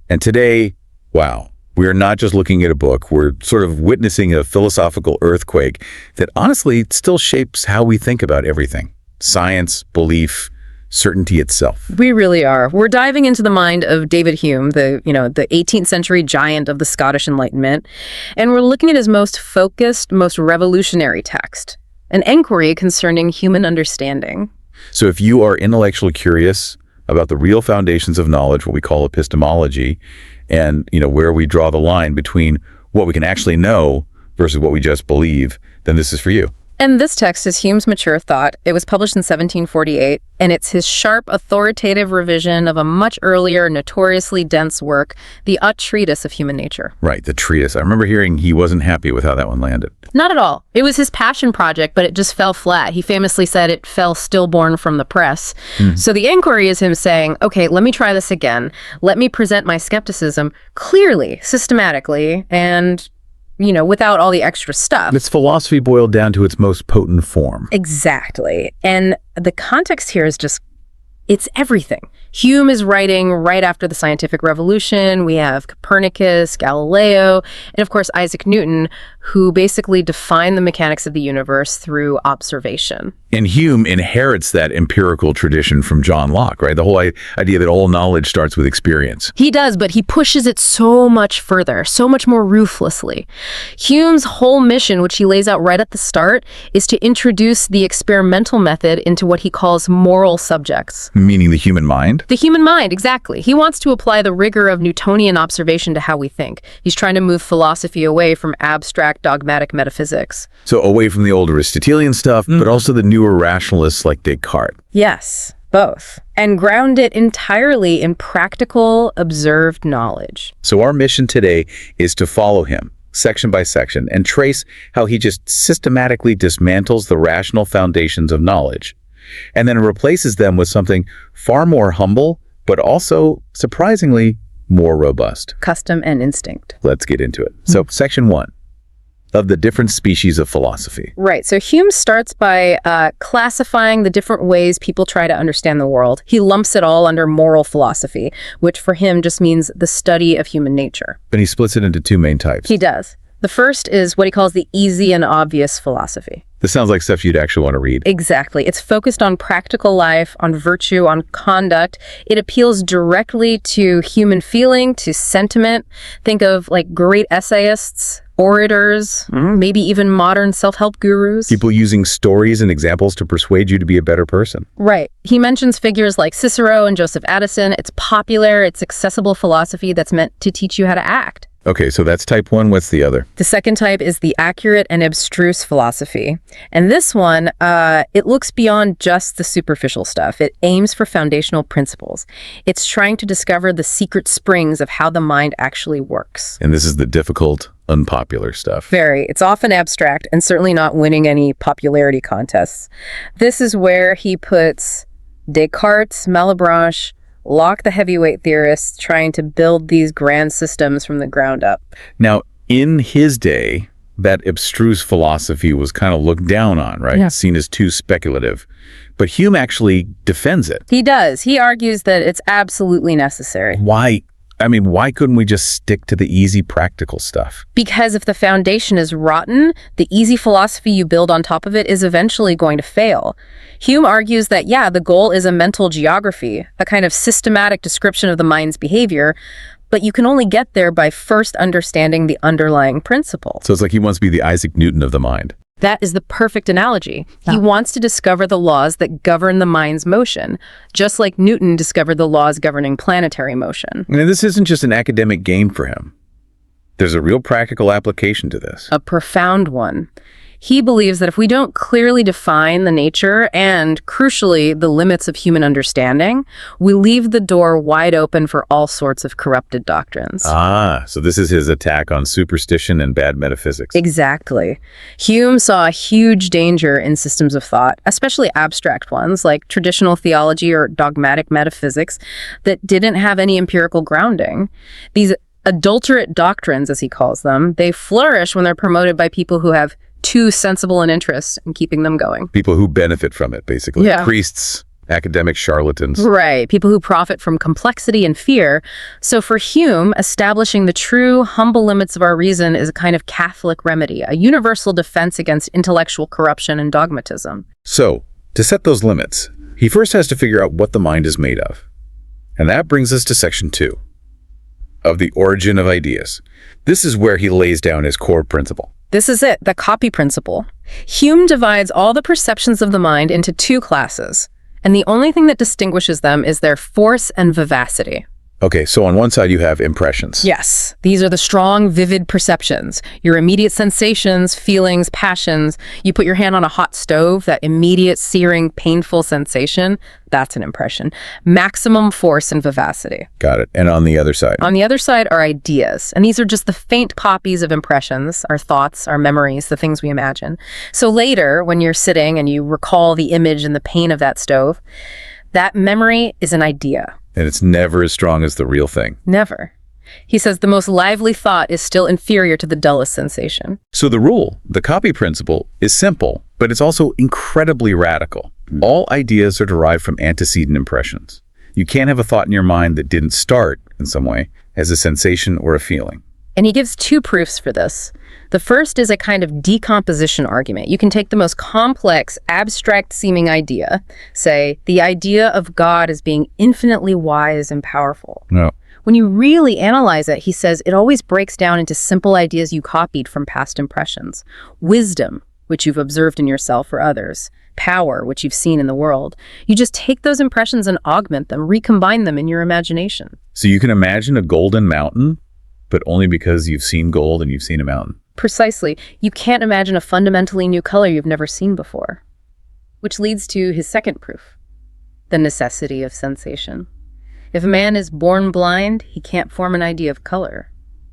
And today, wow, we are not just looking at a book. We're sort of witnessing a philosophical earthquake that honestly still shapes how we think about everything. Science, belief, certainty itself. We really are. We're diving into the mind of David Hume, the 18th century giant of the Scottish Enlightenment, and we're looking at his most focused, most revolutionary text, an enquiry concerning human understanding. So if you are intellectually curious about the real foundations of knowledge, what we call epistemology, and where we draw the line between what we can actually know versus what we just believe, then this is for you. And this text is Hume's mature thought. It was published in 1748, and it's his sharp, authoritative revision of a much earlier, notoriously dense work, the A Treatise of Human Nature. Right, the treatise. I remember hearing he wasn't happy with how that one landed. Not at all. It was his passion project, but it just fell flat. He famously said it fell stillborn from the press. So the Enquiry is him saying, okay, let me try this again. Let me present my skepticism clearly, systematically, and without all the extra stuff. It's philosophy boiled down to its most potent form. Exactly. And the context here is it's everything. Hume is writing right after the scientific revolution. We have Copernicus, Galileo, and of course Isaac Newton, who basically defined the mechanics of the universe through observation. And Hume inherits that empirical tradition from John Locke, right? The whole idea that all knowledge starts with experience. He does, but he pushes it so much further, so much more ruthlessly. Hume's whole mission, which he lays out right at the start, is to introduce the experimental method into what he calls moral subjects. Meaning the human mind? The human mind, exactly. He wants to apply the rigor of Newtonian observation to how we think. He's trying to move philosophy away from abstract, dogmatic metaphysics. So away from the old Aristotelian stuff, but also the newer rationalists like Descartes. Yes, both. And ground it entirely in practical, observed knowledge. So our mission today is to follow him, section by section, and trace how he just systematically dismantles the rational foundations of knowledge, and then replaces them with something far more humble, but also, surprisingly, more robust. Custom and instinct. Let's get into it. So, section 1 of the different species of philosophy. Right. So Hume starts by classifying the different ways people try to understand the world. He lumps it all under moral philosophy, which for him just means the study of human nature. And he splits it into two main types. He does. The first is what he calls the easy and obvious philosophy. This sounds like stuff you'd actually want to read. Exactly. It's focused on practical life, on virtue, on conduct. It appeals directly to human feeling, to sentiment. Think of like great essayists, orators, maybe even modern self-help gurus. People using stories and examples to persuade you to be a better person. Right. He mentions figures like Cicero and Joseph Addison. It's popular, it's accessible philosophy that's meant to teach you how to act. Okay, so that's type 1. What's the other? The second type is the accurate and abstruse philosophy. And this one, it looks beyond just the superficial stuff. It aims for foundational principles. It's trying to discover the secret springs of how the mind actually works. And this is the difficult, unpopular stuff. Very. It's often abstract and certainly not winning any popularity contests. This is where he puts Descartes, Malebranche, Locke, the heavyweight theorist, trying to build these grand systems from the ground up. Now, in his day, that abstruse philosophy was kind of looked down on, right? Yeah. Seen as too speculative. But Hume actually defends it. He does. He argues that it's absolutely necessary. Why? I mean, why couldn't we just stick to the easy, practical stuff? Because if the foundation is rotten, the easy philosophy you build on top of it is eventually going to fail. Hume argues that, yeah, the goal is a mental geography, a kind of systematic description of the mind's behavior, but you can only get there by first understanding the underlying principle. So it's like he wants to be the Isaac Newton of the mind. That is the perfect analogy. He wants to discover the laws that govern the mind's motion, just like Newton discovered the laws governing planetary motion. And this isn't just an academic game for him. There's a real practical application to this. A profound one. He believes that if we don't clearly define the nature and, crucially, the limits of human understanding, we leave the door wide open for all sorts of corrupted doctrines. So this is his attack on superstition and bad metaphysics. Exactly. Hume saw a huge danger in systems of thought, especially abstract ones like traditional theology or dogmatic metaphysics that didn't have any empirical grounding. These adulterate doctrines, as he calls them, they flourish when they're promoted by people who have too sensible an interest in keeping them going. People who benefit from it, basically. Yeah. Priests, academic charlatans. Right, people who profit from complexity and fear. So for Hume, establishing the true, humble limits of our reason is a kind of Catholic remedy, a universal defense against intellectual corruption and dogmatism. So, to set those limits, he first has to figure out what the mind is made of. And that brings us to section 2 of the origin of ideas. This is where he lays down his core principle. This is it, the copy principle. Hume divides all the perceptions of the mind into 2 classes, and the only thing that distinguishes them is their force and vivacity. Okay, so on one side you have impressions. Yes, these are the strong, vivid perceptions. Your immediate sensations, feelings, passions. You put your hand on a hot stove, that immediate, searing, painful sensation, that's an impression. Maximum force and vivacity. Got it. And on the other side? On the other side are ideas, and these are just the faint copies of impressions, our thoughts, our memories, the things we imagine. So later, when you're sitting and you recall the image and the pain of that stove, that memory is an idea. And it's never as strong as the real thing. Never. He says the most lively thought is still inferior to the dullest sensation. So the rule, the copy principle, is simple, but it's also incredibly radical. All ideas are derived from antecedent impressions. You can't have a thought in your mind that didn't start, in some way, as a sensation or a feeling. And he gives 2 proofs for this. The first is a kind of decomposition argument. You can take the most complex, abstract-seeming idea, say, the idea of God as being infinitely wise and powerful. No. When you really analyze it, he says it always breaks down into simple ideas you copied from past impressions. Wisdom, which you've observed in yourself or others. Power, which you've seen in the world. You just take those impressions and augment them, recombine them in your imagination. So you can imagine a golden mountain, but only because you've seen gold and you've seen a mountain. Precisely. You can't imagine a fundamentally new color you've never seen before. Which leads to his second proof, the necessity of sensation. If a man is born blind, he can't form an idea of color.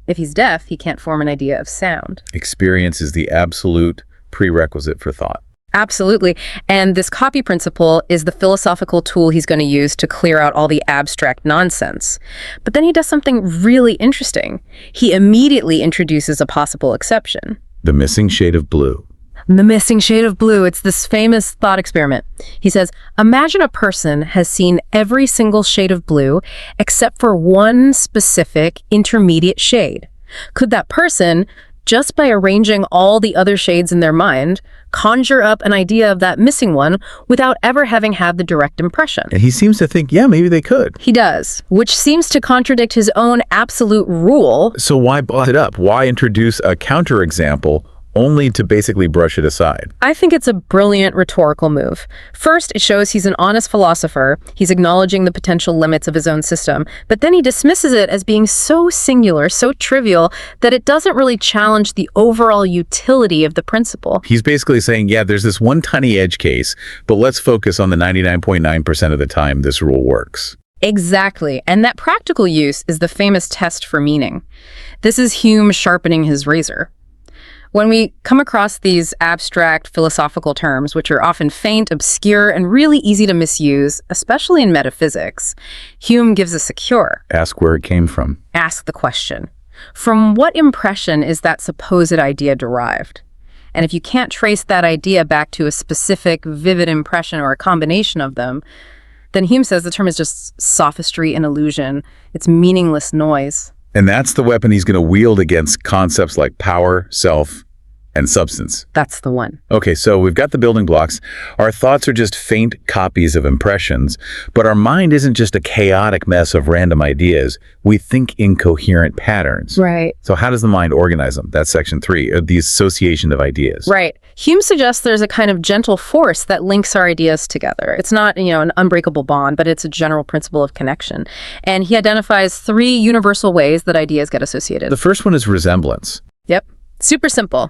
If he's deaf, he can't form an idea of sound. Experience is the absolute prerequisite for thought. Absolutely. And this copy principle is the philosophical tool he's going to use to clear out all the abstract nonsense. But then he does something really interesting. He immediately introduces a possible exception. The missing shade of blue. The missing shade of blue. It's this famous thought experiment. He says, imagine a person has seen every single shade of blue except for one specific intermediate shade. Could that person, just by arranging all the other shades in their mind, conjure up an idea of that missing one without ever having had the direct impression? And he seems to think, yeah, maybe they could. He does, which seems to contradict his own absolute rule. So why blot it up? Why introduce a counterexample only to basically brush it aside? I think it's a brilliant rhetorical move. First, it shows he's an honest philosopher. He's acknowledging the potential limits of his own system, but then he dismisses it as being so singular, so trivial, that it doesn't really challenge the overall utility of the principle. He's basically saying, yeah, there's this one tiny edge case, but let's focus on the 99.9% of the time this rule works. Exactly. And that practical use is the famous test for meaning. This is Hume sharpening his razor. When we come across these abstract philosophical terms, which are often faint, obscure, and really easy to misuse, especially in metaphysics, Hume gives us a cure. Ask where it came from. Ask the question. From what impression is that supposed idea derived? And if you can't trace that idea back to a specific, vivid impression or a combination of them, then Hume says the term is just sophistry and illusion. It's meaningless noise. And that's the weapon he's going to wield against concepts like power, self, and substance. That's the one. Okay, so we've got the building blocks. Our thoughts are just faint copies of impressions, but our mind isn't just a chaotic mess of random ideas. We think in coherent patterns. Right. So how does the mind organize them? That's section 3, the association of ideas. Right. Hume suggests there's a kind of gentle force that links our ideas together. It's not, an unbreakable bond, but it's a general principle of connection. And he identifies 3 universal ways that ideas get associated. The first one is resemblance. Yep. Super simple.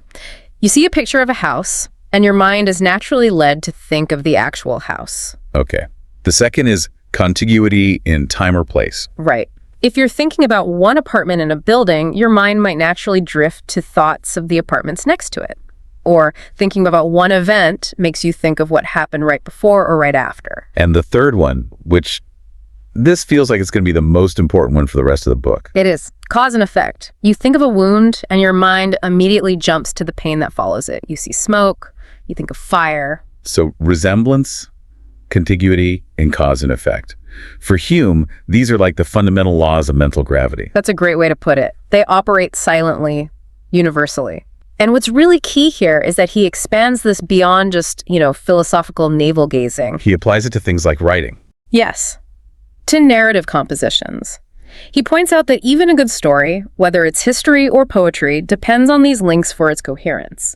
You see a picture of a house, and your mind is naturally led to think of the actual house. Okay. The second is contiguity in time or place. Right. If you're thinking about one apartment in a building, your mind might naturally drift to thoughts of the apartments next to it. Or thinking about one event makes you think of what happened right before or right after. And the third one, which this feels like it's going to be the most important one for the rest of the book. It is. Cause and effect. You think of a wound and your mind immediately jumps to the pain that follows it. You see smoke, you think of fire. So resemblance, contiguity, and cause and effect. For Hume, these are like the fundamental laws of mental gravity. That's a great way to put it. They operate silently, universally. And what's really key here is that he expands this beyond just, philosophical navel-gazing. He applies it to things like writing. Yes, to narrative compositions. He points out that even a good story, whether it's history or poetry, depends on these links for its coherence.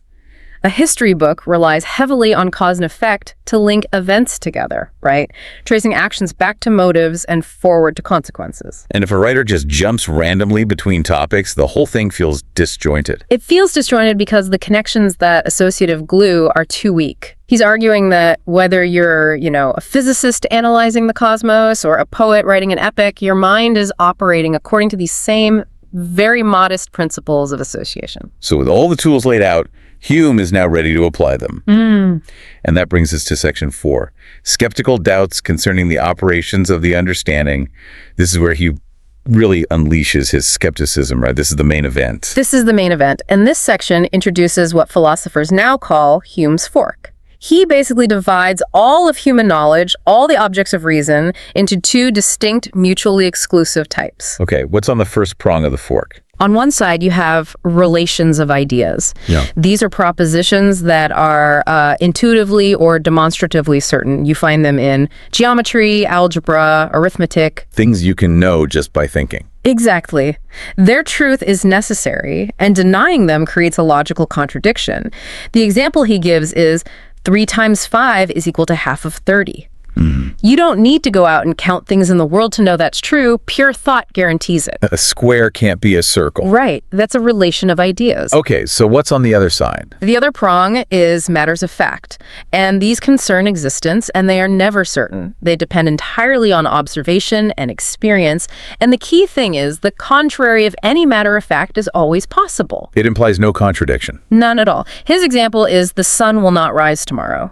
A history book relies heavily on cause and effect to link events together, right? Tracing actions back to motives and forward to consequences. And if a writer just jumps randomly between topics, the whole thing feels disjointed. It feels disjointed because the connections that associative glue are too weak. He's arguing that whether you're, a physicist analyzing the cosmos or a poet writing an epic, your mind is operating according to these same very modest principles of association. So with all the tools laid out, Hume is now ready to apply them. And that brings us to section 4. Skeptical doubts concerning the operations of the understanding. This is where he really unleashes his skepticism, right? This is the main event. This is the main event. And this section introduces what philosophers now call Hume's fork. He basically divides all of human knowledge, all the objects of reason, into two distinct, mutually exclusive types. Okay, what's on the first prong of the fork? On one side, you have relations of ideas. Yeah. These are propositions that are intuitively or demonstratively certain. You find them in geometry, algebra, arithmetic. Things you can know just by thinking. Exactly. Their truth is necessary, and denying them creates a logical contradiction. The example he gives is 3 times 5 is equal to half of 30. You don't need to go out and count things in the world to know that's true. Pure thought guarantees it. A square can't be a circle. Right. That's a relation of ideas. Okay, so what's on the other side? The other prong is matters of fact. And these concern existence, and they are never certain. They depend entirely on observation and experience. And the key thing is the contrary of any matter of fact is always possible. It implies no contradiction. None at all. His example is the sun will not rise tomorrow.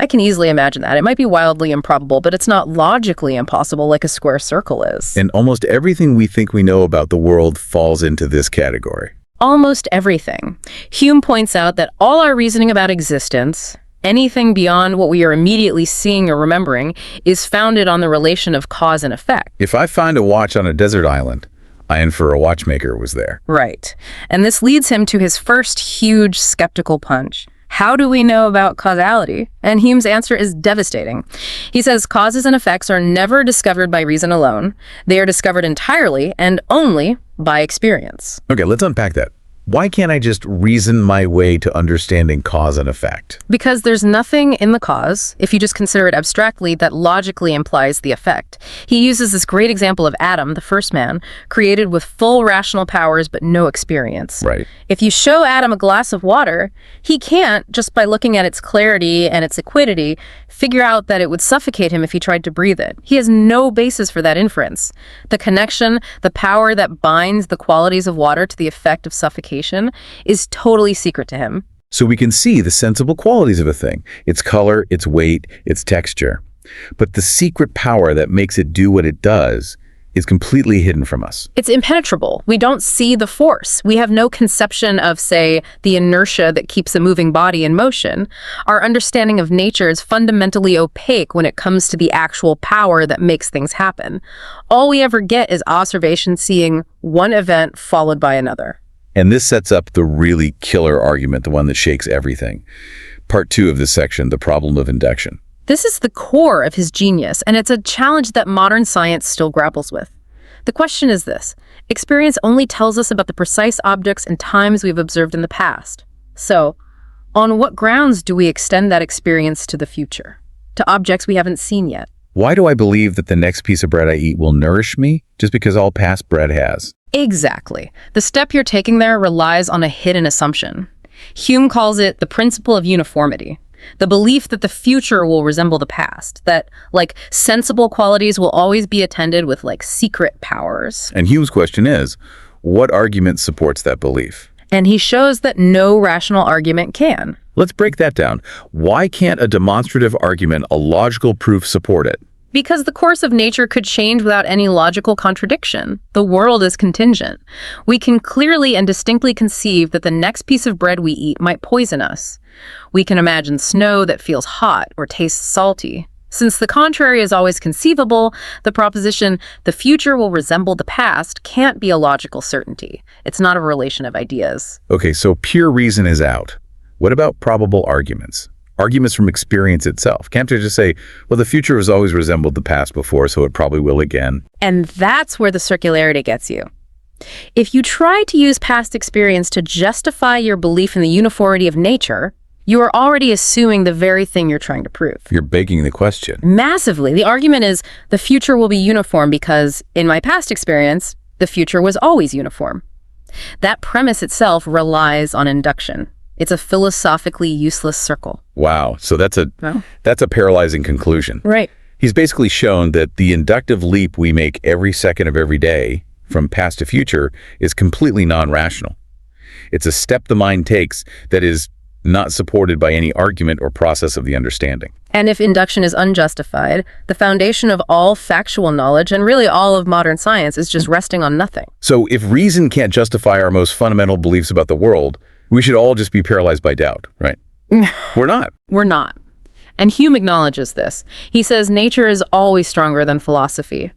I can easily imagine that. It might be wildly improbable, but it's not logically impossible like a square circle is. And almost everything we think we know about the world falls into this category. Almost everything. Hume points out that all our reasoning about existence, anything beyond what we are immediately seeing or remembering, is founded on the relation of cause and effect. If I find a watch on a desert island, I infer a watchmaker was there. Right. And this leads him to his first huge skeptical punch. How do we know about causality? And Hume's answer is devastating. He says causes and effects are never discovered by reason alone. They are discovered entirely and only by experience. Okay, let's unpack that. Why can't I just reason my way to understanding cause and effect? Because there's nothing in the cause, if you just consider it abstractly, that logically implies the effect. He uses this great example of Adam, the first man, created with full rational powers but no experience. Right. If you show Adam a glass of water, he can't, just by looking at its clarity and its liquidity, figure out that it would suffocate him if he tried to breathe it. He has no basis for that inference. The connection, the power that binds the qualities of water to the effect of suffocation is totally secret to him. So we can see the sensible qualities of a thing, its color, its weight, its texture. But the secret power that makes it do what it does is completely hidden from us. It's impenetrable. We don't see the force. We have no conception of, say, the inertia that keeps a moving body in motion. Our understanding of nature is fundamentally opaque when it comes to the actual power that makes things happen. All we ever get is observation seeing one event followed by another. And this sets up the really killer argument, the one that shakes everything. Part 2 of this section, the problem of induction. This is the core of his genius, and it's a challenge that modern science still grapples with. The question is this: experience only tells us about the precise objects and times we've observed in the past. So, on what grounds do we extend that experience to the future, to objects we haven't seen yet? Why do I believe that the next piece of bread I eat will nourish me just because all past bread has? Exactly. The step you're taking there relies on a hidden assumption. Hume calls it the principle of uniformity. The belief that the future will resemble the past, that, sensible qualities will always be attended with, secret powers. And Hume's question is, what argument supports that belief? And he shows that no rational argument can. Let's break that down. Why can't a demonstrative argument, a logical proof, support it? Because the course of nature could change without any logical contradiction. The world is contingent. We can clearly and distinctly conceive that the next piece of bread we eat might poison us. We can imagine snow that feels hot or tastes salty. Since the contrary is always conceivable, the proposition, the future will resemble the past, can't be a logical certainty. It's not a relation of ideas. Okay, so pure reason is out. What about probable arguments? Arguments from experience itself. Can't they just say, well, the future has always resembled the past before, so it probably will again? And that's where the circularity gets you. If you try to use past experience to justify your belief in the uniformity of nature, you are already assuming the very thing you're trying to prove. You're begging the question. Massively. The argument is the future will be uniform because, in my past experience, the future was always uniform. That premise itself relies on induction. It's a philosophically useless circle. Wow. So that's a paralyzing conclusion. Right. He's basically shown that the inductive leap we make every second of every day from past to future is completely non-rational. It's a step the mind takes that is not supported by any argument or process of the understanding. And if induction is unjustified, the foundation of all factual knowledge and really all of modern science is just resting on nothing. So if reason can't justify our most fundamental beliefs about the world, we should all just be paralyzed by doubt, right? We're not. We're not. And Hume acknowledges this. He says nature is always stronger than philosophy.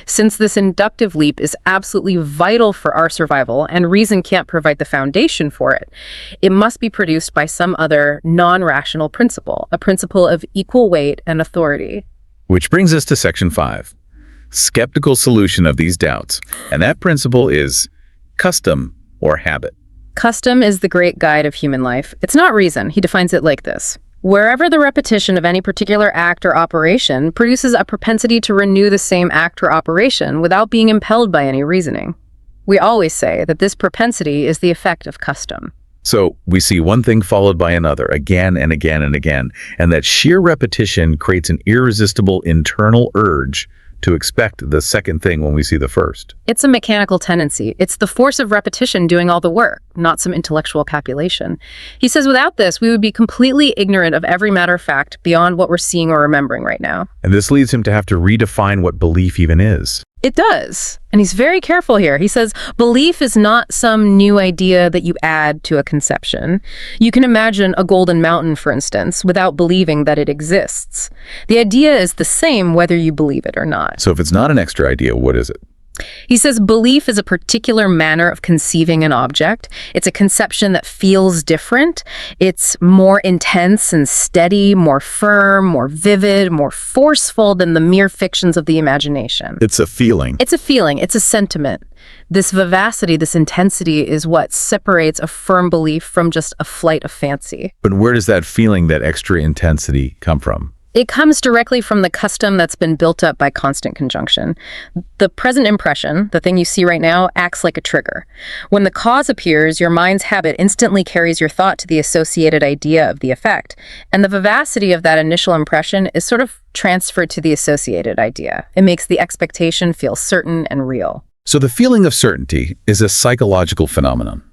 Since this inductive leap is absolutely vital for our survival and reason can't provide the foundation for it, it must be produced by some other non-rational principle, a principle of equal weight and authority. Which brings us to section 5, skeptical solution of these doubts. And that principle is custom or habit. Custom is the great guide of human life. It's not reason. He defines it like this. Wherever the repetition of any particular act or operation produces a propensity to renew the same act or operation without being impelled by any reasoning. We always say that this propensity is the effect of custom. So we see one thing followed by another again and again and again, and that sheer repetition creates an irresistible internal urge to expect the second thing when we see the first. It's a mechanical tendency. It's the force of repetition doing all the work, not some intellectual copulation. He says without this, we would be completely ignorant of every matter of fact beyond what we're seeing or remembering right now. And this leads him to have to redefine what belief even is. It does. And he's very careful here. He says, belief is not some new idea that you add to a conception. You can imagine a golden mountain, for instance, without believing that it exists. The idea is the same whether you believe it or not. So if it's not an extra idea, what is it? He says belief is a particular manner of conceiving an object. It's a conception that feels different. It's more intense and steady, more firm, more vivid, more forceful than the mere fictions of the imagination. It's a feeling. It's a feeling. It's a sentiment. This vivacity, this intensity is what separates a firm belief from just a flight of fancy. But where does that feeling, that extra intensity, come from? It comes directly from the custom that's been built up by constant conjunction. The present impression, the thing you see right now, acts like a trigger. When the cause appears, your mind's habit instantly carries your thought to the associated idea of the effect. And the vivacity of that initial impression is sort of transferred to the associated idea. It makes the expectation feel certain and real. So the feeling of certainty is a psychological phenomenon.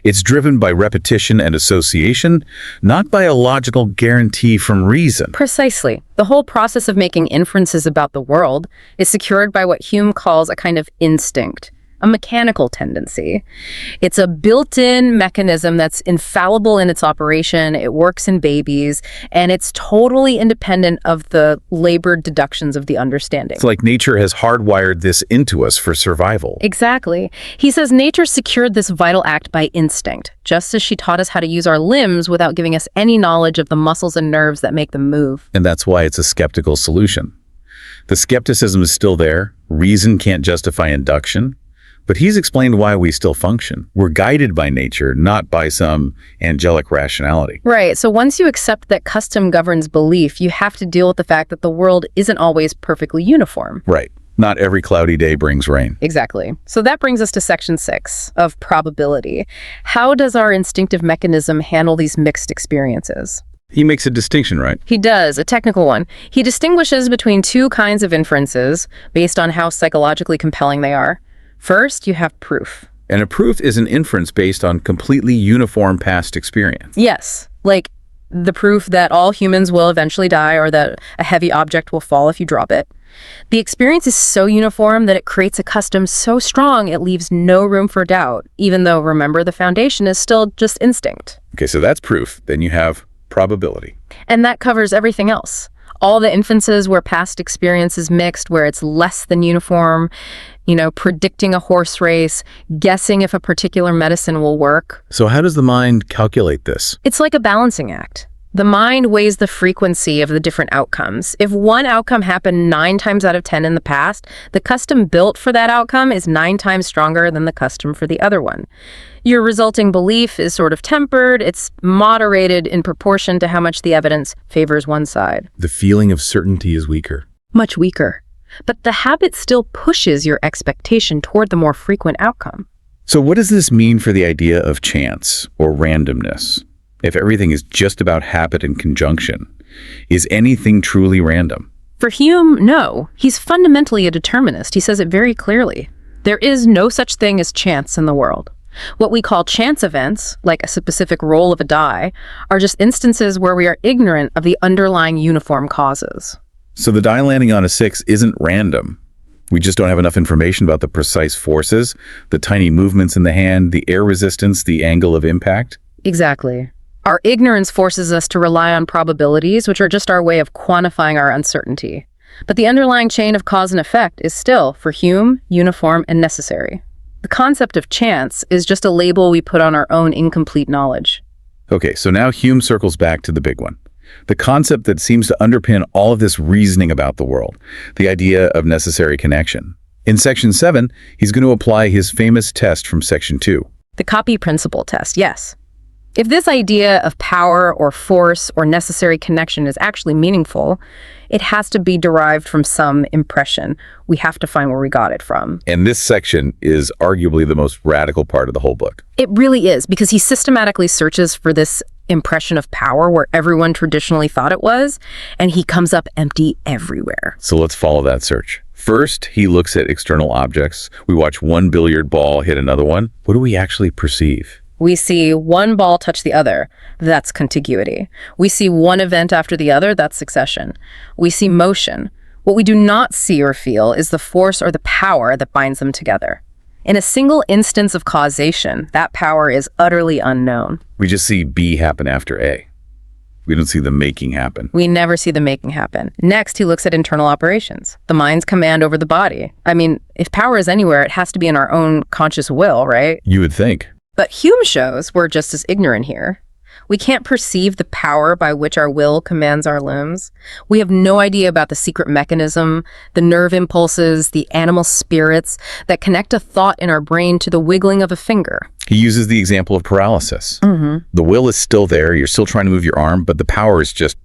It's driven by repetition and association, not by a logical guarantee from reason. Precisely. The whole process of making inferences about the world is secured by what Hume calls a kind of instinct, a mechanical tendency. It's a built-in mechanism that's infallible in its operation. It works in babies, and it's totally independent of the labored deductions of the understanding. It's like nature has hardwired this into us for survival. Exactly. He says nature secured this vital act by instinct, just as she taught us how to use our limbs without giving us any knowledge of the muscles and nerves that make them move. And that's why it's a skeptical solution. The skepticism is still there. Reason can't justify induction. But he's explained why we still function. We're guided by nature, not by some angelic rationality. Right. So once you accept that custom governs belief, you have to deal with the fact that the world isn't always perfectly uniform. Right. Not every cloudy day brings rain. Exactly. So that brings us to section 6 of probability. How does our instinctive mechanism handle these mixed experiences? He makes a distinction, right? He does, a technical one. He distinguishes between two kinds of inferences based on how psychologically compelling they are. First, you have proof. And a proof is an inference based on completely uniform past experience. Yes, like the proof that all humans will eventually die or that a heavy object will fall if you drop it. The experience is so uniform that it creates a custom so strong it leaves no room for doubt, even though, remember, the foundation is still just instinct. Okay, so that's proof. Then you have probability. And that covers everything else. All the instances where past experience is mixed, where it's less than uniform, predicting a horse race, guessing if a particular medicine will work. So how does the mind calculate this? It's like a balancing act. The mind weighs the frequency of the different outcomes. If one outcome happened 9 times out of 10 in the past, the custom built for that outcome is 9 times stronger than the custom for the other one. Your resulting belief is sort of tempered. It's moderated in proportion to how much the evidence favors one side. The feeling of certainty is weaker. Much weaker. But the habit still pushes your expectation toward the more frequent outcome. So what does this mean for the idea of chance or randomness? If everything is just about habit and conjunction, is anything truly random? For Hume, no. He's fundamentally a determinist. He says it very clearly. There is no such thing as chance in the world. What we call chance events, like a specific roll of a die, are just instances where we are ignorant of the underlying uniform causes. So the die landing on a 6 isn't random. We just don't have enough information about the precise forces, the tiny movements in the hand, the air resistance, the angle of impact. Exactly. Our ignorance forces us to rely on probabilities, which are just our way of quantifying our uncertainty. But the underlying chain of cause and effect is still, for Hume, uniform and necessary. The concept of chance is just a label we put on our own incomplete knowledge. Okay, so now Hume circles back to the big one. The concept that seems to underpin all of this reasoning about the world, the idea of necessary connection. In Section 7, he's going to apply his famous test from Section 2. The copy principle test, yes. If this idea of power or force or necessary connection is actually meaningful, it has to be derived from some impression. We have to find where we got it from. And this section is arguably the most radical part of the whole book. It really is, because he systematically searches for this impression of power where everyone traditionally thought it was, and he comes up empty everywhere. So let's follow that search. First, he looks at external objects. We watch one billiard ball hit another one. What do we actually perceive? We see one ball touch the other. That's contiguity. We see one event after the other. That's succession. We see motion. What we do not see or feel is the force or the power that binds them together. In a single instance of causation, that power is utterly unknown. We just see B happen after A. We don't see the making happen. We never see the making happen. Next, he looks at internal operations, the mind's command over the body. I mean, if power is anywhere, it has to be in our own conscious will, right? You would think. But Hume shows we're just as ignorant here. We can't perceive the power by which our will commands our limbs. We have no idea about the secret mechanism, the nerve impulses, the animal spirits that connect a thought in our brain to the wiggling of a finger. He uses the example of paralysis. The will is still there. You're still trying to move your arm, but the power is just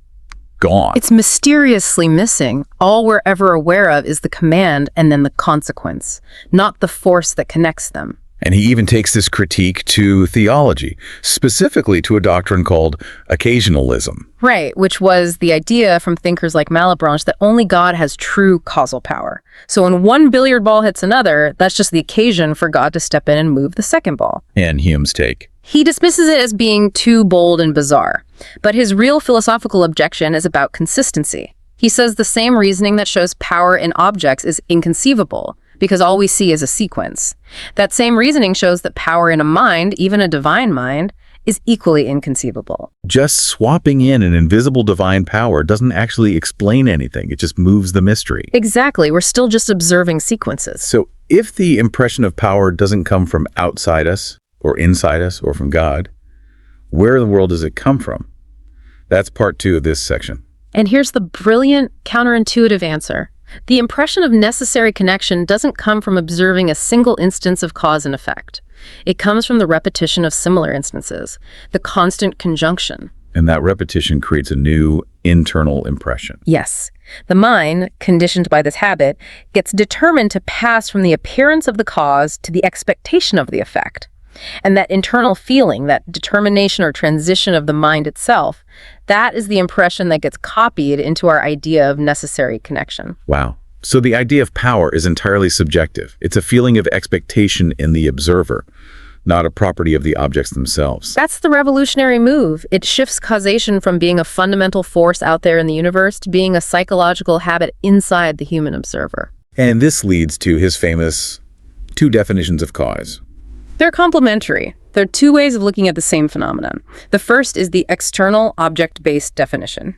gone. It's mysteriously missing. All we're ever aware of is the command and then the consequence, not the force that connects them. And he even takes this critique to theology, specifically to a doctrine called occasionalism. Right, which was the idea from thinkers like Malebranche that only God has true causal power. So when one billiard ball hits another, that's just the occasion for God to step in and move the second ball. And Hume's take. He dismisses it as being too bold and bizarre. But his real philosophical objection is about consistency. He says the same reasoning that shows power in objects is inconceivable, because all we see is a sequence. That same reasoning shows that power in a mind, even a divine mind, is equally inconceivable. Just swapping in an invisible divine power doesn't actually explain anything. It just moves the mystery. Exactly. We're still just observing sequences. So if the impression of power doesn't come from outside us, or inside us, or from God, where in the world does it come from? That's part 2 of this section. And here's the brilliant, counterintuitive answer. The impression of necessary connection doesn't come from observing a single instance of cause and effect. It comes from the repetition of similar instances, the constant conjunction. And that repetition creates a new internal impression. Yes. The mind, conditioned by this habit, gets determined to pass from the appearance of the cause to the expectation of the effect. And that internal feeling, that determination or transition of the mind itself, that is the impression that gets copied into our idea of necessary connection. Wow. So the idea of power is entirely subjective. It's a feeling of expectation in the observer, not a property of the objects themselves. That's the revolutionary move. It shifts causation from being a fundamental force out there in the universe to being a psychological habit inside the human observer. And this leads to his famous 2 definitions of cause. They're complementary. They're 2 ways of looking at the same phenomenon. The first is the external object-based definition.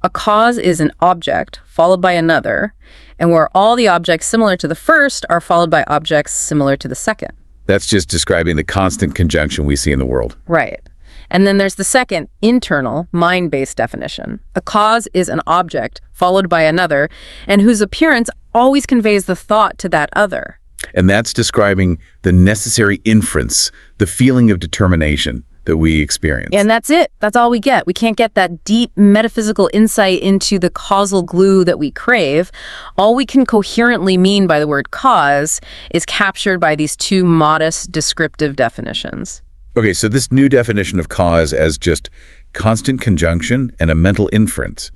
A cause is an object followed by another, and where all the objects similar to the first are followed by objects similar to the second. That's just describing the constant conjunction we see in the world. Right. And then there's the second, internal, mind-based definition. A cause is an object followed by another, and whose appearance always conveys the thought to that other. And that's describing the necessary inference, the feeling of determination that we experience. And that's it. That's all we get. We can't get that deep metaphysical insight into the causal glue that we crave. All we can coherently mean by the word cause is captured by these two modest descriptive definitions. Okay, so this new definition of cause as just constant conjunction and a mental inference,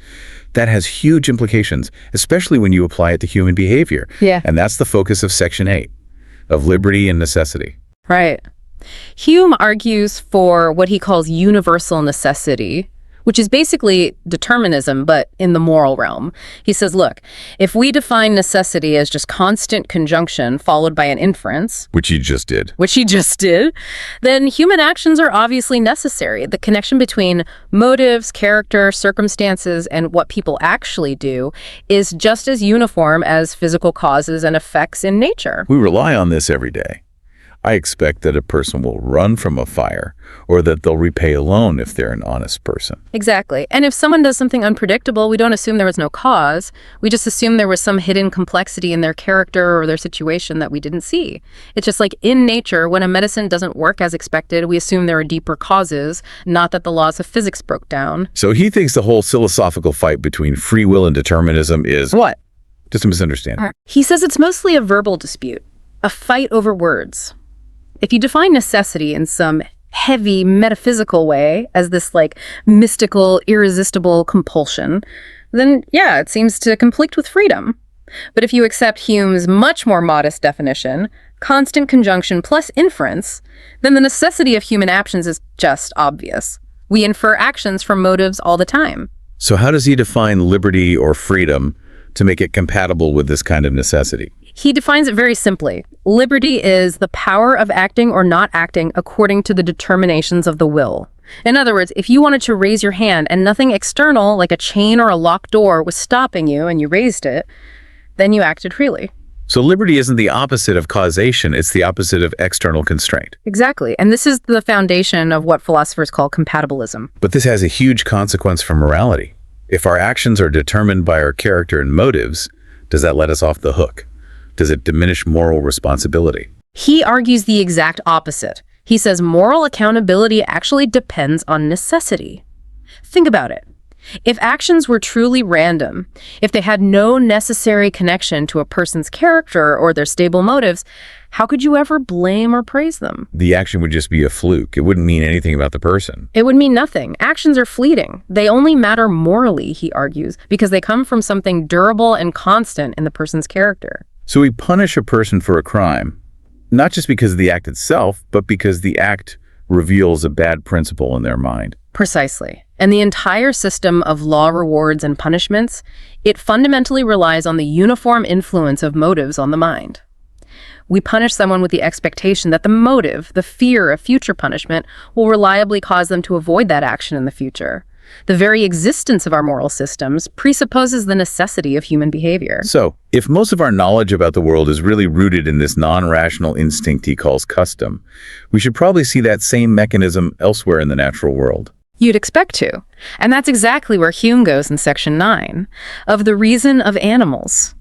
that has huge implications, especially when you apply it to human behavior. Yeah. And that's the focus of Section 8, of liberty and necessity. Right. Hume argues for what he calls universal necessity, which is basically determinism, but in the moral realm. He says, look, if we define necessity as just constant conjunction followed by an inference, Which he just did. then human actions are obviously necessary. The connection between motives, character, circumstances, and what people actually do is just as uniform as physical causes and effects in nature. We rely on this every day. I expect that a person will run from a fire or that they'll repay a loan if they're an honest person. Exactly. And if someone does something unpredictable, we don't assume there was no cause. We just assume there was some hidden complexity in their character or their situation that we didn't see. It's just like in nature, when a medicine doesn't work as expected, we assume there are deeper causes, not that the laws of physics broke down. So he thinks the whole philosophical fight between free will and determinism is What? just a misunderstanding. He says it's mostly a verbal dispute, a fight over words. If you define necessity in some heavy metaphysical way as this like mystical, irresistible compulsion, then yeah, it seems to conflict with freedom. But if you accept Hume's much more modest definition, constant conjunction plus inference, then the necessity of human actions is just obvious. We infer actions from motives all the time. So how does he define liberty or freedom to make it compatible with this kind of necessity? He defines it very simply. Liberty is the power of acting or not acting according to the determinations of the will. In other words, if you wanted to raise your hand and nothing external, like a chain or a locked door, was stopping you and you raised it, then you acted freely. So liberty isn't the opposite of causation, it's the opposite of external constraint. Exactly. And this is the foundation of what philosophers call compatibilism. But this has a huge consequence for morality. If our actions are determined by our character and motives, does that let us off the hook? Does it diminish moral responsibility? He argues the exact opposite. He says moral accountability actually depends on necessity. Think about it. If actions were truly random, if they had no necessary connection to a person's character or their stable motives, how could you ever blame or praise them? The action would just be a fluke. It wouldn't mean anything about the person. It would mean nothing. Actions are fleeting. They only matter morally, he argues, because they come from something durable and constant in the person's character. So we punish a person for a crime, not just because of the act itself, but because the act reveals a bad principle in their mind. Precisely. And the entire system of law, rewards, and punishments, it fundamentally relies on the uniform influence of motives on the mind. We punish someone with the expectation that the motive, the fear of future punishment, will reliably cause them to avoid that action in the future. The very existence of our moral systems presupposes the necessity of human behavior. So, if most of our knowledge about the world is really rooted in this non-rational instinct he calls custom, we should probably see that same mechanism elsewhere in the natural world. You'd expect to. And that's exactly where Hume goes in Section 9, of the reason of animals.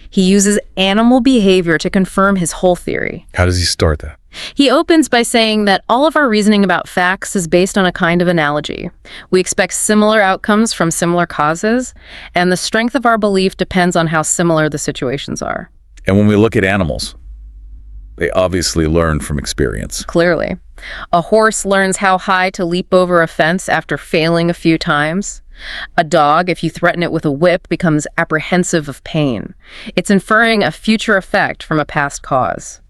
He uses animal behavior to confirm his whole theory. How does he start that? He opens by saying that all of our reasoning about facts is based on a kind of analogy. We expect similar outcomes from similar causes, and the strength of our belief depends on how similar the situations are. And when we look at animals, they obviously learn from experience. Clearly. A horse learns how high to leap over a fence after failing a few times. A dog, if you threaten it with a whip, becomes apprehensive of pain. It's inferring a future effect from a past cause.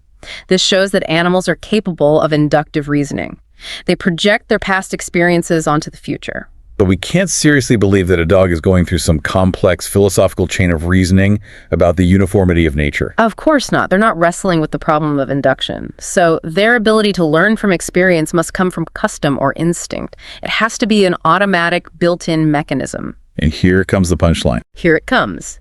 This shows that animals are capable of inductive reasoning. They project their past experiences onto the future. But we can't seriously believe that a dog is going through some complex philosophical chain of reasoning about the uniformity of nature. Of course not. They're not wrestling with the problem of induction. So their ability to learn from experience must come from custom or instinct. It has to be an automatic, built-in mechanism. And here comes the punchline. Here it comes.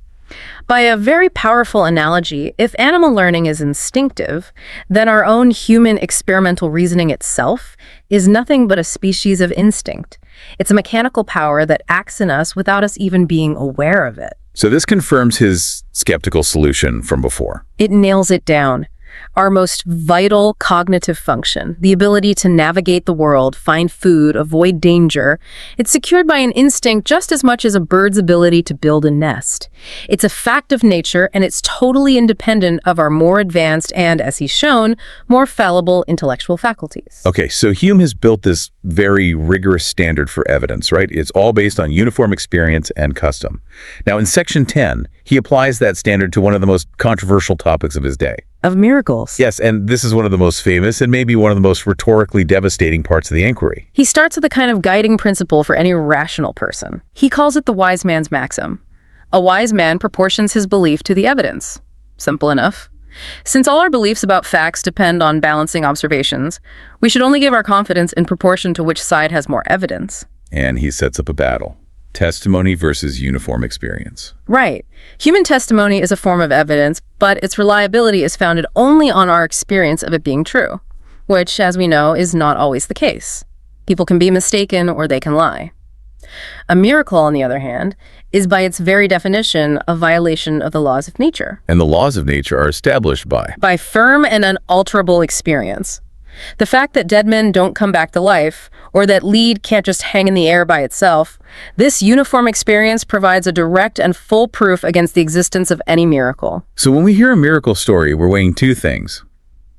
By a very powerful analogy, if animal learning is instinctive, then our own human experimental reasoning itself is nothing but a species of instinct. It's a mechanical power that acts in us without us even being aware of it. So this confirms his skeptical solution from before. It nails it down. Our most vital cognitive function, the ability to navigate the world, find food, avoid danger, it's secured by an instinct just as much as a bird's ability to build a nest. It's a fact of nature, and it's totally independent of our more advanced and, as he's shown, more fallible intellectual faculties. Okay, so Hume has built this very rigorous standard for evidence, right? It's all based on uniform experience and custom. Now, in Section 10, he applies that standard to one of the most controversial topics of his day. Of miracles. Yes, and this is one of the most famous and maybe one of the most rhetorically devastating parts of the inquiry. He starts with a kind of guiding principle for any rational person. He calls it the wise man's maxim. A wise man proportions his belief to the evidence. Simple enough. Since all our beliefs about facts depend on balancing observations, we should only give our confidence in proportion to which side has more evidence. And he sets up a battle. Testimony versus uniform experience. Right. Human testimony is a form of evidence, but its reliability is founded only on our experience of it being true, which, as we know, is not always the case. People can be mistaken or they can lie. A miracle, on the other hand, is by its very definition a violation of the laws of nature. And the laws of nature are established by Firm and unalterable experience. The fact that dead men don't come back to life, or that lead can't just hang in the air by itself, this uniform experience provides a direct and full proof against the existence of any miracle. So when we hear a miracle story, we're weighing two things.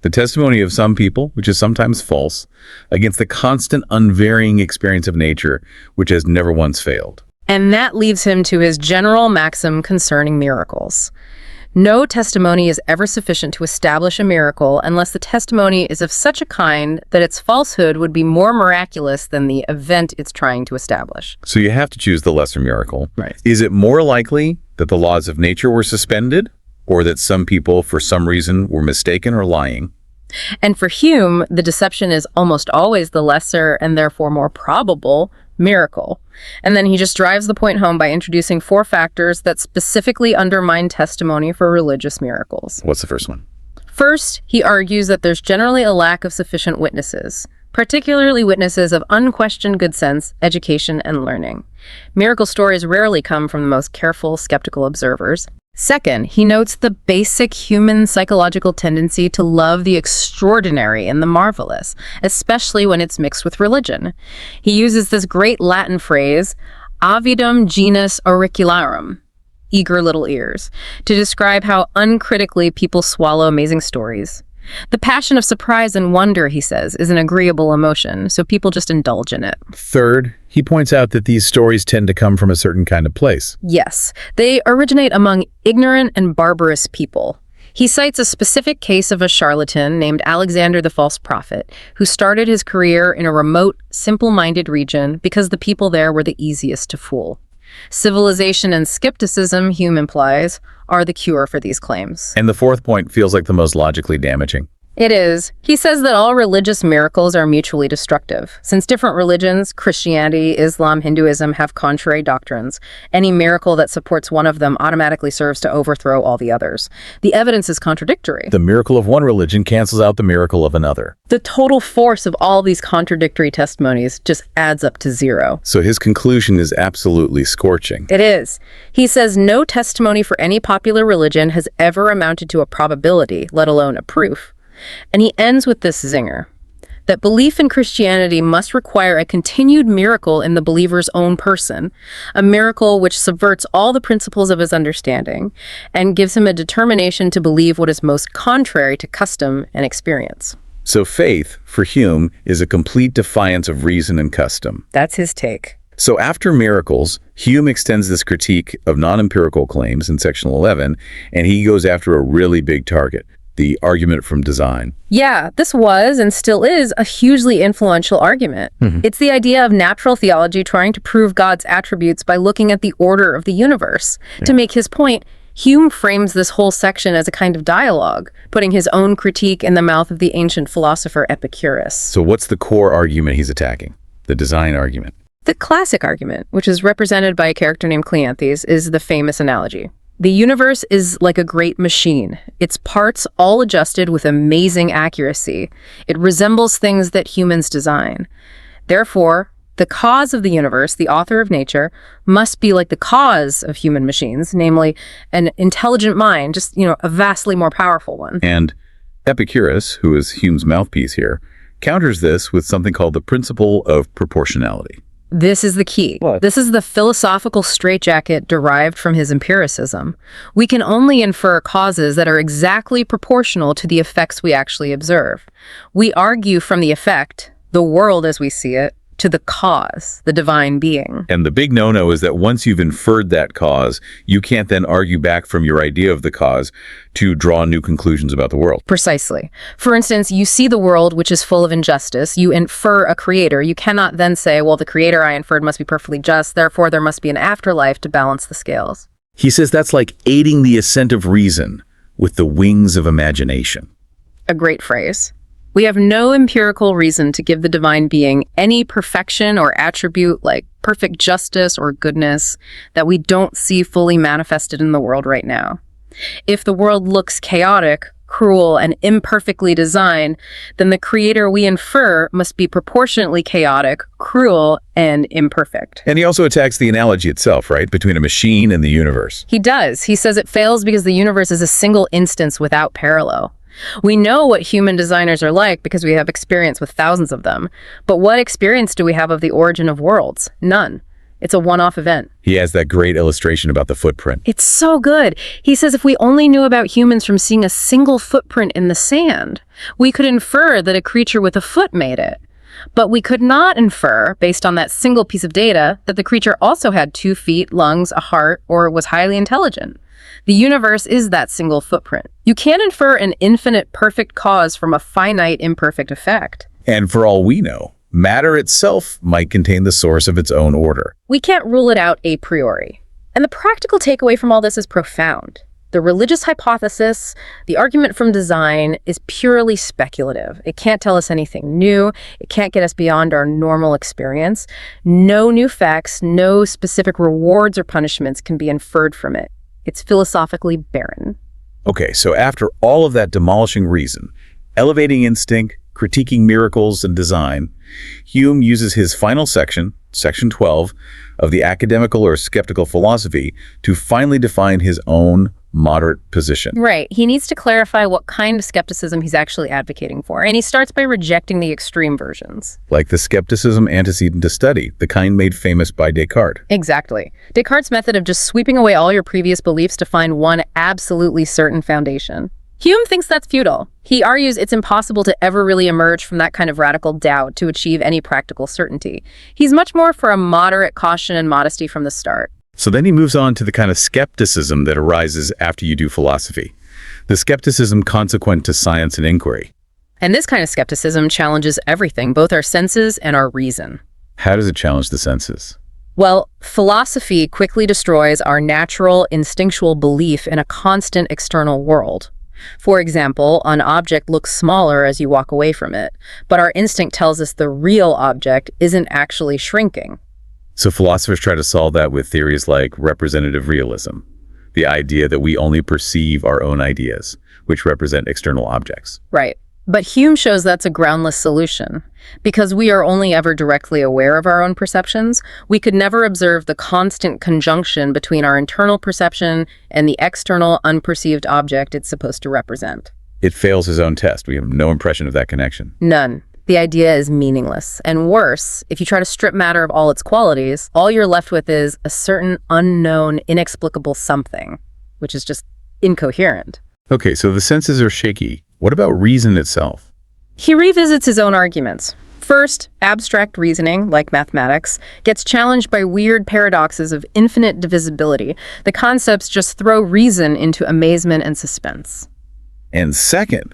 The testimony of some people, which is sometimes false, against the constant, unvarying experience of nature, which has never once failed. And that leads him to his general maxim concerning miracles. No testimony is ever sufficient to establish a miracle unless the testimony is of such a kind that its falsehood would be more miraculous than the event it's trying to establish. So you have to choose the lesser miracle. Right. Is it more likely that the laws of nature were suspended, or that some people, for some reason, were mistaken or lying? And for Hume, the deception is almost always the lesser and therefore more probable miracle. And then he just drives the point home by introducing 4 factors that specifically undermine testimony for religious miracles. What's the first one? First, he argues that there's generally a lack of sufficient witnesses, particularly witnesses of unquestioned good sense, education, and learning. Miracle stories rarely come from the most careful, skeptical observers. Second, he notes the basic human psychological tendency to love the extraordinary and the marvelous, especially when it's mixed with religion. He uses this great Latin phrase, avidum genus auricularum, eager little ears, to describe how uncritically people swallow amazing stories. The passion of surprise and wonder, he says, is an agreeable emotion, so people just indulge in it. Third, he points out that these stories tend to come from a certain kind of place. Yes, they originate among ignorant and barbarous people. He cites a specific case of a charlatan named Alexander the False Prophet, who started his career in a remote, simple-minded region because the people there were the easiest to fool. Civilization and skepticism, Hume implies, are the cure for these claims. And the fourth point feels like the most logically damaging. It is. He says that all religious miracles are mutually destructive. Since different religions, Christianity, Islam, Hinduism, have contrary doctrines, any miracle that supports one of them automatically serves to overthrow all the others. The evidence is contradictory. The miracle of one religion cancels out the miracle of another. The total force of all these contradictory testimonies just adds up to 0. So his conclusion is absolutely scorching. It is. He says no testimony for any popular religion has ever amounted to a probability, let alone a proof. And he ends with this zinger, that belief in Christianity must require a continued miracle in the believer's own person, a miracle which subverts all the principles of his understanding and gives him a determination to believe what is most contrary to custom and experience. So faith, for Hume, is a complete defiance of reason and custom. That's his take. So after miracles, Hume extends this critique of non-empirical claims in section 11, and he goes after a really big target, the argument from design. Yeah, this was and still is a hugely influential argument. It's the idea of natural theology trying to prove God's attributes by looking at the order of the universe. To make his point, Hume frames this whole section as a kind of dialogue, putting his own critique in the mouth of the ancient philosopher Epicurus. So what's the core argument he's attacking? The design argument. The classic argument, which is represented by a character named Cleanthes, is the famous analogy. The universe is like a great machine, its parts all adjusted with amazing accuracy. It resembles things that humans design. Therefore, the cause of the universe, the author of nature, must be like the cause of human machines, namely an intelligent mind, just, a vastly more powerful one. And Epicurus, who is Hume's mouthpiece here, counters this with something called the principle of proportionality. This is the key. What? This is the philosophical straitjacket derived from his empiricism. We can only infer causes that are exactly proportional to the effects we actually observe. We argue from the effect, the world as we see it, to the cause, the divine being. And the big no-no is that once you've inferred that cause, you can't then argue back from your idea of the cause to draw new conclusions about the world. Precisely. For instance, you see the world which is full of injustice. You infer a creator. You cannot then say, well, the creator I inferred must be perfectly just, therefore there must be an afterlife to balance the scales. He says that's like aiding the ascent of reason with the wings of imagination. A great phrase. We have no empirical reason to give the divine being any perfection or attribute like perfect justice or goodness that we don't see fully manifested in the world right now. If the world looks chaotic, cruel, and imperfectly designed, then the creator we infer must be proportionately chaotic, cruel, and imperfect. And he also attacks the analogy itself, right, between a machine and the universe. He does. He says it fails because the universe is a single instance without parallel. We know what human designers are like because we have experience with thousands of them. But what experience do we have of the origin of worlds? None. It's a one-off event. He has that great illustration about the footprint. It's so good. He says if we only knew about humans from seeing a single footprint in the sand, we could infer that a creature with a foot made it. But we could not infer, based on that single piece of data, that the creature also had 2 feet, lungs, a heart, or was highly intelligent. The universe is that single footprint. You can't infer an infinite perfect cause from a finite imperfect effect. And for all we know, matter itself might contain the source of its own order. We can't rule it out a priori. And the practical takeaway from all this is profound. The religious hypothesis, the argument from design, is purely speculative. It can't tell us anything new. It can't get us beyond our normal experience. No new facts, no specific rewards or punishments can be inferred from it. It's philosophically barren. Okay, so after all of that demolishing reason, elevating instinct, critiquing miracles and design, Hume uses his final section, section 12, of the academical or skeptical philosophy to finally define his own moderate position. Right. He needs to clarify what kind of skepticism he's actually advocating for, and he starts by rejecting the extreme versions. Like the skepticism antecedent to study, the kind made famous by Descartes. Exactly. Descartes' method of just sweeping away all your previous beliefs to find one absolutely certain foundation. Hume thinks that's futile. He argues it's impossible to ever really emerge from that kind of radical doubt to achieve any practical certainty. He's much more for a moderate caution and modesty from the start. So then he moves on to the kind of skepticism that arises after you do philosophy, the skepticism consequent to science and inquiry. And this kind of skepticism challenges everything, both our senses and our reason. How does it challenge the senses? Well, philosophy quickly destroys our natural, instinctual belief in a constant external world. For example, an object looks smaller as you walk away from it, but our instinct tells us the real object isn't actually shrinking. So philosophers try to solve that with theories like representative realism, the idea that we only perceive our own ideas, which represent external objects. Right. But Hume shows that's a groundless solution. Because we are only ever directly aware of our own perceptions, we could never observe the constant conjunction between our internal perception and the external unperceived object it's supposed to represent. It fails his own test. We have no impression of that connection. None. The idea is meaningless. And worse, if you try to strip matter of all its qualities, all you're left with is a certain unknown, inexplicable something, which is just incoherent. Okay, so the senses are shaky. What about reason itself? He revisits his own arguments. First, abstract reasoning, like mathematics, gets challenged by weird paradoxes of infinite divisibility. The concepts just throw reason into amazement and suspense. And second,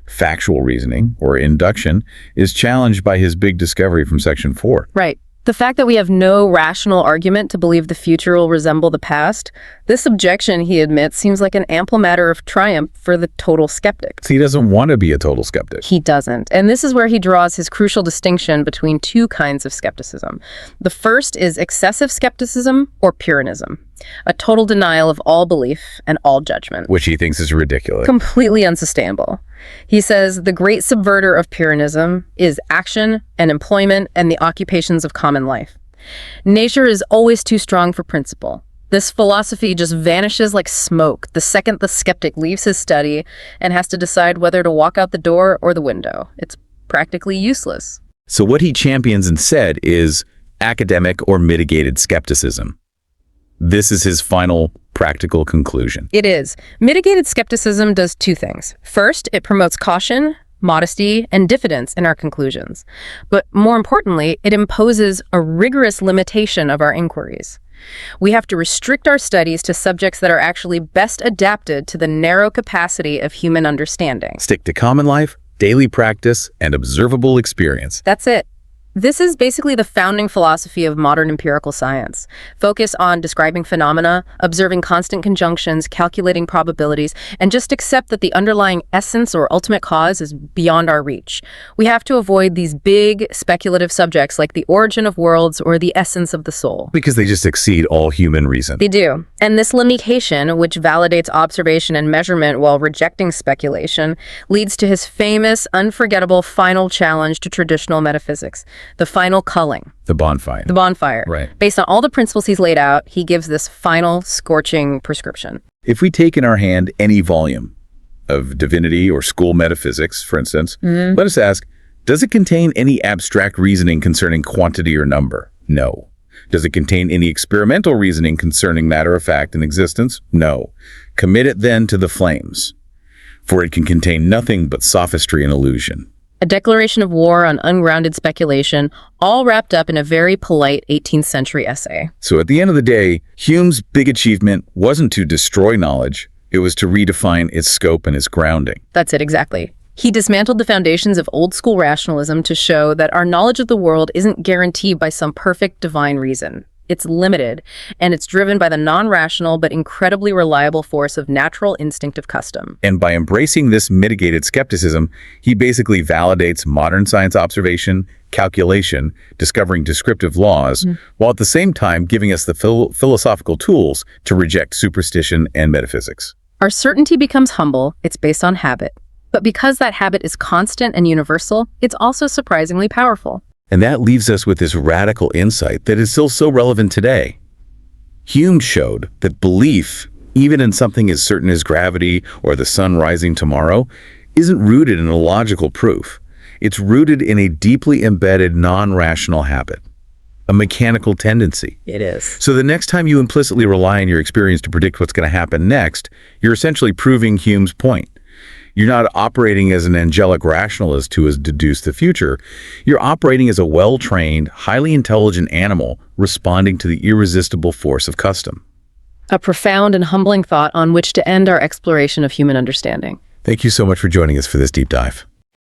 factual reasoning, or induction, is challenged by his big discovery from section 4. Right. The fact that we have no rational argument to believe the future will resemble the past, this objection, he admits, seems like an ample matter of triumph for the total skeptic. So he doesn't want to be a total skeptic. He doesn't. And this is where he draws his crucial distinction between two kinds of skepticism. The first is excessive skepticism or Pyrrhonism, a total denial of all belief and all judgment. Which he thinks is ridiculous. Completely unsustainable. He says the great subverter of Pyrrhonism is action and employment and the occupations of common life. Nature is always too strong for principle. This philosophy just vanishes like smoke the second the skeptic leaves his study and has to decide whether to walk out the door or the window. It's practically useless. So what he champions instead is academic or mitigated skepticism. This is his final practical conclusion. It is. Mitigated skepticism does two things. First, it promotes caution, modesty, and diffidence in our conclusions. But more importantly, it imposes a rigorous limitation of our inquiries. We have to restrict our studies to subjects that are actually best adapted to the narrow capacity of human understanding. Stick to common life, daily practice, and observable experience. That's it. This is basically the founding philosophy of modern empirical science. Focus on describing phenomena, observing constant conjunctions, calculating probabilities, and just accept that the underlying essence or ultimate cause is beyond our reach. We have to avoid these big, speculative subjects like the origin of worlds or the essence of the soul. Because they just exceed all human reason. They do. And this limitation, which validates observation and measurement while rejecting speculation, leads to his famous, unforgettable final challenge to traditional metaphysics. The final culling. The bonfire. The bonfire. Right. Based on all the principles he's laid out, he gives this final scorching prescription. If we take in our hand any volume of divinity or school metaphysics, for instance, let us ask, does it contain any abstract reasoning concerning quantity or number? No. Does it contain any experimental reasoning concerning matter of fact and existence? No. Commit it then to the flames, for it can contain nothing but sophistry and illusion. A declaration of war on ungrounded speculation, all wrapped up in a very polite 18th century essay. So at the end of the day, Hume's big achievement wasn't to destroy knowledge, it was to redefine its scope and its grounding. That's it, exactly. He dismantled the foundations of old-school rationalism to show that our knowledge of the world isn't guaranteed by some perfect divine reason. It's limited, and it's driven by the non-rational but incredibly reliable force of natural instinctive custom. And by embracing this mitigated skepticism, he basically validates modern science observation, calculation, discovering descriptive laws, while at the same time giving us the philosophical tools to reject superstition and metaphysics. Our certainty becomes humble, it's based on habit. But because that habit is constant and universal, it's also surprisingly powerful. And that leaves us with this radical insight that is still so relevant today. Hume showed that belief, even in something as certain as gravity or the sun rising tomorrow, isn't rooted in a logical proof. It's rooted in a deeply embedded non-rational habit, a mechanical tendency. It is. So the next time you implicitly rely on your experience to predict what's going to happen next, you're essentially proving Hume's point. You're not operating as an angelic rationalist who has deduced the future. You're operating as a well-trained, highly intelligent animal responding to the irresistible force of custom. A profound and humbling thought on which to end our exploration of human understanding. Thank you so much for joining us for this deep dive.